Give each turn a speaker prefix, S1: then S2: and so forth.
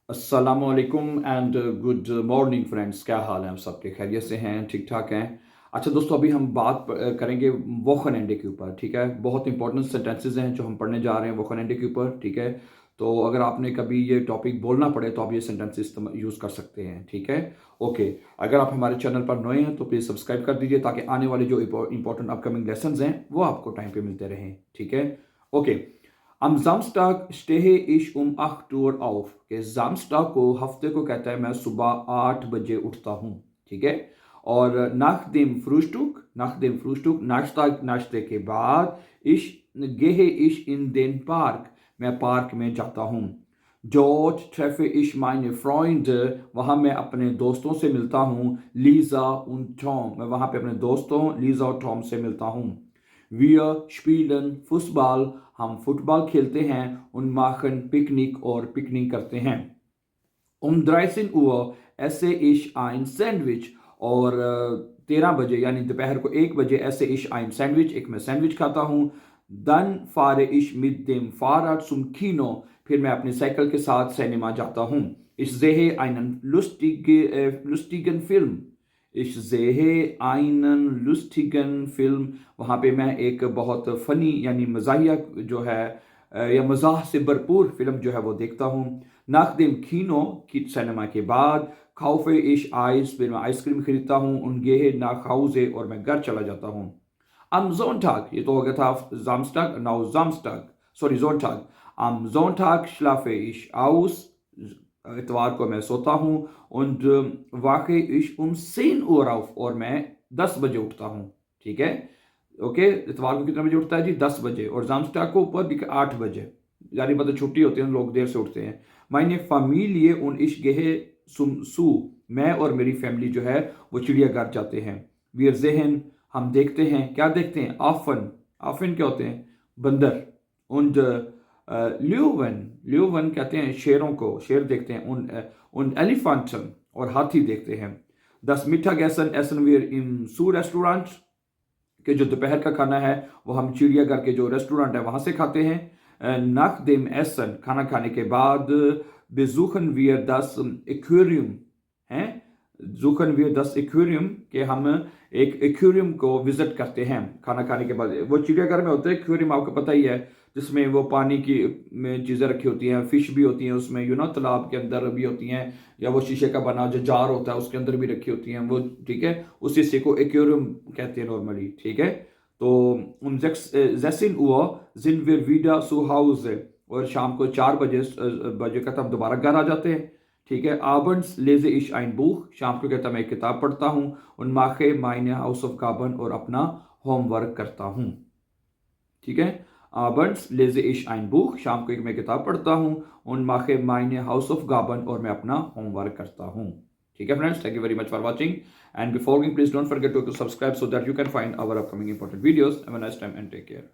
S1: अस्सलामुअलैकुम and good morning friends. क्या हाल है? हम सबके खैरियत से हैं, ठीक ठाक हैं। अच्छा दोस्तों, अभी हम बात करेंगे वोखन के ऊपर। ठीक है, बहुत इंपॉर्टेंट सेंटेंसेस हैं जो हम पढ़ने जा रहे हैं वोखन के ऊपर। ठीक है, तो अगर आपने कभी ये टॉपिक बोलना पड़े तो आप ये सेंटेंसेस यूज़ कर सकते हैं। ठीक है, ओके। अगर आप हमारे चैनल पर नए हैं तो प्लीज़ सब्सक्राइब कर दीजिए ताकि आने वाले जो इंपॉर्टेंट अपकमिंग लेसन हैं वो आपको टाइम पे मिलते रहें। ठीक है, okay. Am Samstag stehe ich um 8 Uhr auf। कि Samstag को हफ्ते को कहता है मैं सुबह 8 बजे उठता हूँ। ठीक है, और nach dem Frühstück नाश्ते के बाद gehe ich in den Park। मैं पार्क में जाता हूँ। Dort treffe ich meine Freunde। वहाँ मैं अपने दोस्तों से मिलता हूँ। Lisa und Tom। मैं वहाँ पे अपने दोस्तों लीजा और टॉम से मिलता हूँ। Wir spielen Fußball। हम फुटबॉल खेलते हैं। und machen पिकनिक और पिकनिक करते हैं। Um 13 Uhr esse ich ein Sandwich। और 13 बजे यानी दोपहर को 1 बजे esse ich ein Sandwich। एक मैं सैंडविच खाता हूँ। Dann fahre ich mit dem Fahrrad zum Kino। फिर मैं अपनी साइकिल के साथ सिनेमा जाता हूँ। Ich sehe einen lustigen Film। Ich sehe einen lustigen Film। वहाँ पे मैं एक बहुत फनी यानी मजाहिया जो है या मजाह से भरपूर फिल्म जो है वो देखता हूँ। nach dem Kino की सिनेमा के बाद kaufe ich Eis। फिर मैं आइसक्रीम खरीदता हूँ। und gehe nach Hause और मैं घर चला जाता हूँ। Am Sonntag, ये तो हो गया था Samstag, now Sonntag। Am Sonntag schlafe ich aus। इतवार को मैं सोता हूँ। und wache ich um 10 Uhr auf। और मैं 10 बजे उठता हूँ। ठीक है, ओके। इतवार को कितने बजे उठता है जी? 10 बजे। और Samstag को ऊपर 8 बजे, यानी मतलब छुट्टी होती है, लोग देर से उठते हैं। Meine Familie und ich gehe zum Zoo। मैं और मेरी फैमिली जो है वो चिड़ियाघर जाते हैं। Wir sehen। हम देखते हैं। क्या देखते हैं? Affen क्या होते हैं? बंदर। und Löwen कहते हैं शेरों को, शेर देखते हैं। und Elefanten और हाथी देखते हैं। Das Mittagessen essen wir im Zoo-Restaurant। कि जो दोपहर का खाना है वो हम चिड़ियाघर के जो रेस्टोरेंट है वहाँ से खाते हैं। nach dem Essen खाना खाने के बाद besuchen wir das Aquarium। हैं, suchen wir das Aquarium कि हम एक एक्वेरियम को विजिट करते हैं खाना खाने के बाद। वो चिड़ियाघर में होता है एक्वेरियम, आपको पता ही है, जिसमें वो पानी की में चीज़ें रखी होती हैं, फिश भी होती हैं उसमें, तालाब के अंदर भी होती हैं, या वो शीशे का बना जो जार होता है उसके अंदर भी रखी होती हैं वो। ठीक है, उस हिस्से को एक्वेरियम कहते हैं नॉर्मली। ठीक है, तो um 16 Uhr sind wir wieder zu Hause। और शाम को 4 बजे का हम दोबारा घर आ जाते हैं। ठीक है, abends lese ich ein Buch। शाम को कहता मैं एक किताब पढ़ता हूँ। und mache meine Hausaufgaben और अपना होमवर्क करता हूँ। ठीक है, abends lese ich ein Buch। शाम को एक मैं किताब पढ़ता हूँ। und mache meine Hausaufgaben और मैं अपना होमवर्क करता हूँ। ठीक है friends, thank you very much for watching and before going please don't forget to subscribe so that you can find our upcoming important videos. Have a nice time and take care.